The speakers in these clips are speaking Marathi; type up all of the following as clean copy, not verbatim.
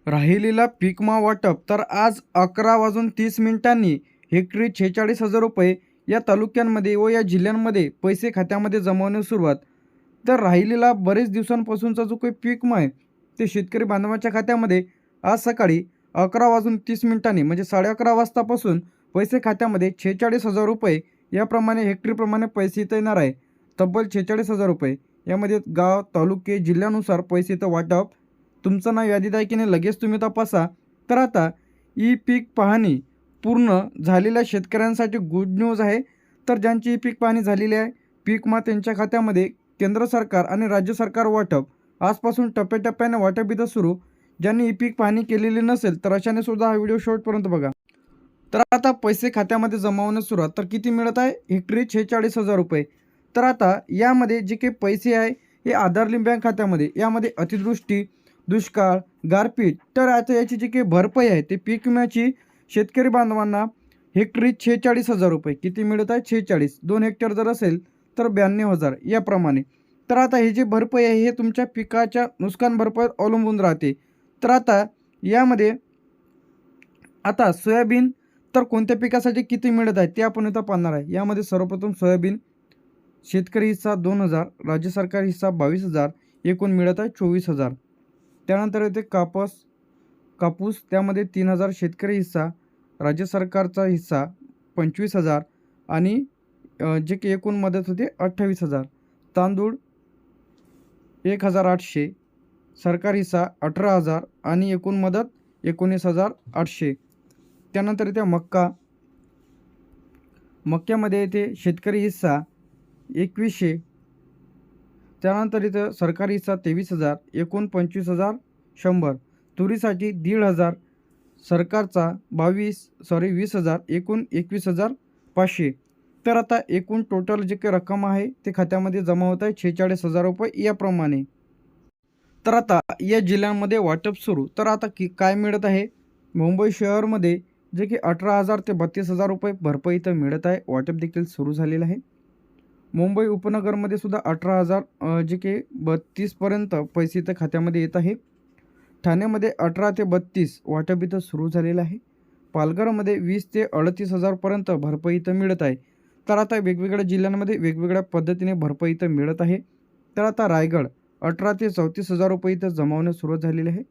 राहिलेला पीक विमा वाटप तर आज 11:30 हेक्टरी 46,000 रुपये या तालुक्यांमध्ये व या जिल्ह्यांमध्ये पैसे खात्यामध्ये जमवण्यास सुरुवात. तर राहिलेला बरेच दिवसांपासूनचा जो काही पीक विमा आहे ते शेतकरी बांधवांच्या खात्यामध्ये आज सकाळी 11:30 म्हणजे 11:30 वाजतापासून पैसे खात्यामध्ये 46,000 रुपये याप्रमाणे हेक्टरीप्रमाणे पैसे इथं येणार आहे. तब्बल 46,000 रुपये यामध्ये गाव, तालुके, जिल्ह्यानुसार पैसे इथं वाटप. तुमचं नाव यादीत आहे की नाही लगेच तुम्ही तपासा. तर आता ई पीक पाहणी पूर्ण झालेल्या शेतकऱ्यांसाठी गुड न्यूज आहे. तर ज्यांची ई पीक पाहणी झालेली आहे, पीक विमा त्यांच्या खात्यामध्ये केंद्र सरकार आणि राज्य सरकार वाटप आजपासून टप्प्याटप्प्याने वाटप इथं सुरू. ज्यांनी ई पीक पाहणी केलेली नसेल तर अशाने सुद्धा हा व्हिडिओ शेवटपर्यंत बघा. तर आता पैसे खात्यामध्ये जमवण्यास सुरुवात. तर किती मिळत आहे? हेक्टरी 46,000 रुपये. तर आता यामध्ये जे काही पैसे आहे हे आधार लिंक बँक खात्यामध्ये, यामध्ये अतिवृष्टी, दुष्काळ, गारपीट, तर आता याची जी काही भरपाई आहे ते पीक विम्याची शेतकरी बांधवांना हेक्टरी 46,000 रुपये. किती मिळत आहे? 46. 2 हेक्टर जर असेल तर 92,000 याप्रमाणे. तर आता ही जी भरपाई आहे हे तुमच्या पिकाच्या नुकसान भरपाईवर अवलंबून राहते. तर आता यामध्ये आता सोयाबीन तर कोणत्या पिकासाठी किती मिळत आहे ते आपण इथं पाहणार आहे. यामध्ये सर्वप्रथम सोयाबीन शेतकरी हिस्सा 2,000, राज्य सरकार हिस्सा 22,000, एकूण मिळत आहे 24,000. त्यानंतर येते कापूस त्यामध्ये 3,000 शेतकरी हिस्सा, राज्य सरकारचा हिस्सा 25,000 आणि जे की एकूण मदत होते 28,000. तांदूळ 1,800, सरकार हिस्सा 18,000 आणि एकूण मदत 19,800. त्यानंतर येते मक्यामध्ये येते शेतकरी हिस्सा 2,100. त्यानंतर इथं सरकारी हिस्सा 23,000, एकूण 25,100. तुरीसाठी 1,500, सरकारचा 20,000, एकूण 21,500. तर आता एकूण टोटल जे काही रक्कम आहे ते खात्यामध्ये जमा होत आहे 46,000 रुपये याप्रमाणे. तर आता या जिल्ह्यांमध्ये वाटप सुरू. तर आता काय मिळत आहे? मुंबई शहरमध्ये जे की 18,000 ते 32,000 रुपये भरपाई इथं मिळत आहे. वाटप देखील सुरू झालेलं आहे. मुंबई उपनगरमध्ये सुद्धा 18,000 जे की 32पर्यंत पैसे इथं खात्यामध्ये येत आहे. ठाण्यामध्ये 18 ते 32 वाटप इथं सुरू झालेलं आहे. पालघरमध्ये 20 ते 38,000पर्यंत भरपाई इथं मिळत आहे. तर आता वेगवेगळ्या जिल्ह्यांमध्ये वेगवेगळ्या पद्धतीने भरपाई इथं मिळत आहे. तर आता रायगड 18 ते 34,000 रुपये इथं जमावण्यास सुरुवात झालेली आहे.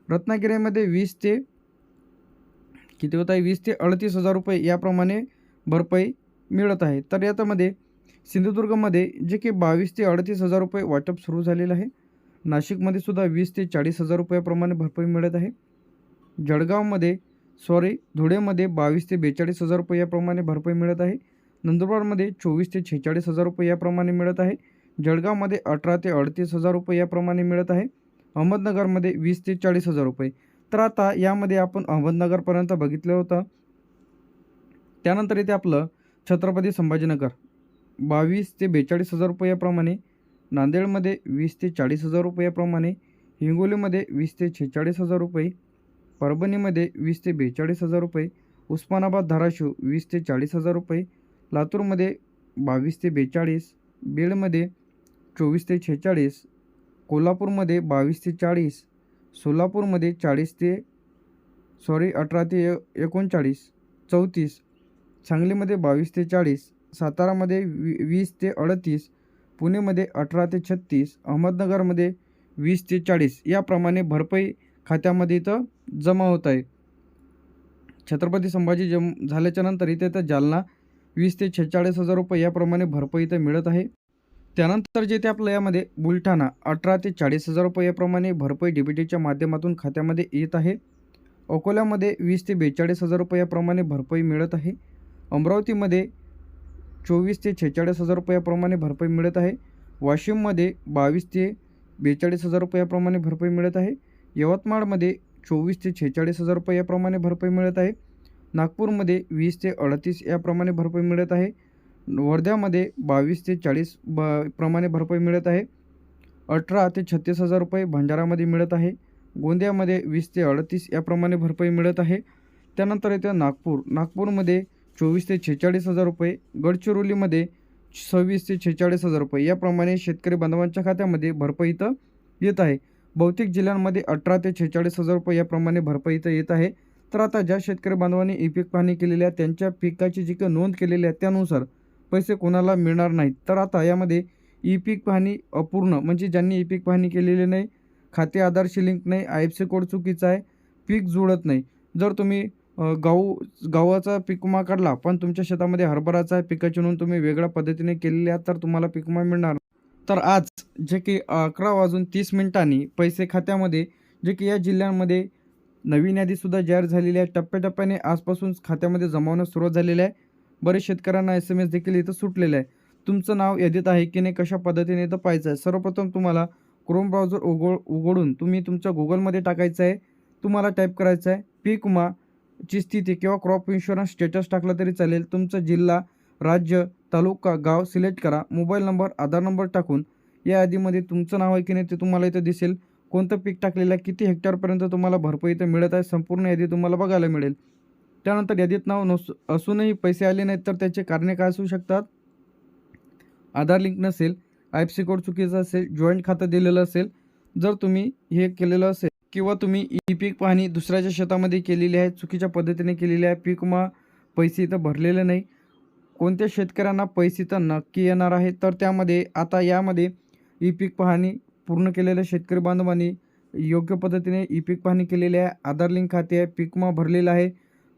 रत्नागिरीमध्ये 20 ते किती होत आहे? 20 ते 38,000 रुपये याप्रमाणे भरपाई मिळत आहे. तर यामध्ये सिंधुदुर्गमध्ये जे की 22 ते 38,000 रुपये वाटप सुरू झालेलं आहे. नाशिकमध्ये सुद्धा 20 ते 40,000 रुपयाप्रमाणे भरपाई मिळत आहे. धुळेमध्ये 22 ते 42,000 रुपये याप्रमाणे भरपाई मिळत आहे. नंदुरबारमध्ये 24 ते 46,000 रुपये याप्रमाणे मिळत आहे. जळगावमध्ये 18 ते 38,000 रुपये याप्रमाणे मिळत आहे. अहमदनगरमध्ये 20 ते 40,000 रुपये. तर आता यामध्ये आपण अहमदनगरपर्यंत बघितलं होतं. त्यानंतर इथे आपलं छत्रपती संभाजीनगर 22 ते 42,000 रुपयाप्रमाणे, नांदेडमध्ये 20 ते 40,000 रुपयाप्रमाणे, हिंगोलीमध्ये 20 ते 46,000 रुपये, परभणीमध्ये 20 ते 42,000 रुपये, उस्मानाबाद धाराशिव 20 ते 40,000 रुपये, लातूरमध्ये 22 ते 42, बीडमध्ये 24 ते 46, कोल्हापूरमध्ये 22 ते 40, सोलापूरमध्ये 18 ते 39, 34, सांगलीमध्ये 22 ते 40, सातारामध्ये 20 ते 38, पुणेमध्ये 18 ते 36, अहमदनगरमध्ये 20 ते 40 याप्रमाणे भरपाई खात्यामध्ये इथं जमा होत आहे. छत्रपती संभाजी झाल्याच्या नंतर इथं जालना 20 ते 46,000 रुपये याप्रमाणे भरपाई इथं मिळत आहे. त्यानंतर जे ते आपलं यामध्ये बुलढाणा 18 ते 40,000 रुपये याप्रमाणे भरपाई डीबीटीच्या माध्यमातून खात्यामध्ये येत आहे. अकोल्यामध्ये 20 ते 42,000 रुपये याप्रमाणे भरपाई मिळत आहे. अमरावतीमध्ये 24 ते 46,000 रुपयाप्रमाणे भरपाई मिळत आहे. वाशिममध्ये 22 ते 42,000 रुपयाप्रमाणे भरपाई मिळत आहे. यवतमाळमध्ये 24 ते 46,000 रुपये याप्रमाणे भरपाई मिळत आहे. नागपूरमध्ये 20 ते 38 याप्रमाणे भरपाई मिळत आहे. वर्ध्यामध्ये 22 ते 40 प्रमाणे भरपाई मिळत आहे. 18 ते 36,000 रुपये भंडारामध्ये मिळत आहे. गोंदियामध्ये 20 ते 38 याप्रमाणे भरपाई मिळत आहे. त्यानंतर येते नागपूरमध्ये 24 ते 46,000 रुपये, गडचिरोलीमध्ये 26 ते 46,000 रुपये याप्रमाणे शेतकरी बांधवांच्या खात्यामध्ये भरपाई इथं येत आहे. बहुतेक जिल्ह्यांमध्ये 18 ते 46,000 रुपये याप्रमाणे भरपाई इथं येत आहे. तर आता ज्या शेतकरी बांधवांनी ई-पीक पाहणी केलेली आहे त्यांच्या पिकाची जी काही नोंद केलेली आहे त्यानुसार पैसे कोणाला मिळणार नाहीत. तर आता यामध्ये ई-पीक पाहणी अपूर्ण म्हणजे ज्यांनी ई-पीक पाहणी केलेली नाही, खाते आधारशी लिंक नाही, IFSC कोड चुकीचा आहे, पीक जुळत नाही. जर तुम्ही गव्हाचा पीक विमा काढला पण तुमच्या शेतामध्ये हरभराचा आहे, पिकाची नोंद तुम्ही वेगळ्या पद्धतीने केलेली आहे तर तुम्हाला पीक विमा मिळणार. तर आज जे की 11:30 पैसे खात्यामध्ये जे की या जिल्ह्यांमध्ये नवीन यादीसुद्धा जाहीर झालेली आहे. टप्प्याटप्प्याने आजपासून खात्यामध्ये जमा होण्यास सुरुवात झालेली आहे. बरेच शेतकऱ्यांना SMS देखील इथं सुटलेलं आहे. तुमचं नाव यादीत आहे की नाही कशा पद्धतीने इथं पाहायचं आहे. सर्वप्रथम तुम्हाला क्रोम ब्राउझर उघडून तुम्ही तुमच्या Googleमध्ये टाकायचं आहे. तुम्हाला टाईप करायचं आहे पीक विमाची स्थिती किंवा क्रॉप इन्शुरन्स स्टेटस टाकलं तरी चालेल. तुमचा जिल्हा, राज्य, तालुका, गाव सिलेक्ट करा. मोबाईल नंबर, आधार नंबर टाकून या यादीमध्ये तुमचं नाव आहे की नाही ते तुम्हाला इथं दिसेल. कोणतं पीक टाकलेलं आहे, किती हेक्टरपर्यंत तुम्हाला भरपाई इथं मिळत आहे, संपूर्ण यादी तुम्हाला बघायला मिळेल. त्यानंतर यादीत नाव असूनही पैसे आले नाहीत तर त्याचे कारणे काय असू शकतात? आधार लिंक नसेल, IFSC कोड चुकीचा असेल, जॉईंट खातं दिलेलं असेल. जर तुम्ही हे केलेलं असेल किंवा तुम्ही ई-पीक पाहणी दुसऱ्याच्या शेतामध्ये केलेली आहे, चुकीच्या पद्धतीने केलेली आहे, पीक विमा पैसे इथं भरलेले नाही. कोणत्या शेतकऱ्यांना पैसे तर नक्की येणार आहे तर त्यामध्ये आता यामध्ये ई-पीक पाहणी पूर्ण केलेल्या शेतकरी बांधवांनी योग्य पद्धतीने ई-पीक पाहणी केलेली आहे, आधार लिंक खाते आहे, पीक विमा भरलेला आहे,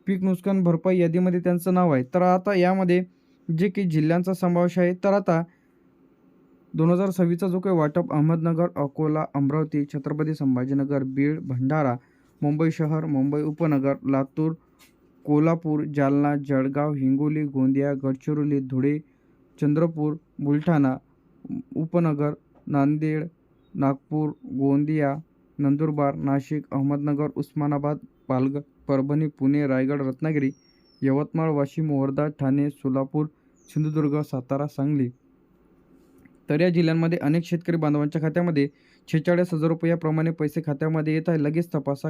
पीक नुकसान भरपाई यादीमध्ये त्यांचं नाव आहे. तर आता यामध्ये जे की जिल्ह्यांचा समावेश आहे तर आता 2026चा जो काही वाटप अहमदनगर, अकोला, अमरावती, छत्रपती संभाजीनगर, बीड, भंडारा, मुंबई शहर, मुंबई उपनगर, लातूर, कोल्हापूर, जालना, जळगाव, हिंगोली, गोंदिया, गडचिरोली, धुळे, चंद्रपूर, बुलढाणा उपनगर, नांदेड, नागपूर, गोंदिया, नंदुरबार, नाशिक, अहमदनगर, उस्मानाबाद, पालघर, परभणी, पुणे, रायगड, रत्नागिरी, यवतमाळ, वाशिम, वर्धा, ठाणे, सोलापूर, सिंधुदुर्ग, सातारा, सांगली. तर या जिल्ह्यांमध्ये अनेक शेतकरी बांधवांच्या खात्यामध्ये 46,000 रुपये याप्रमाणे पैसे खात्यामध्ये येत आहे. लगेच तपासा.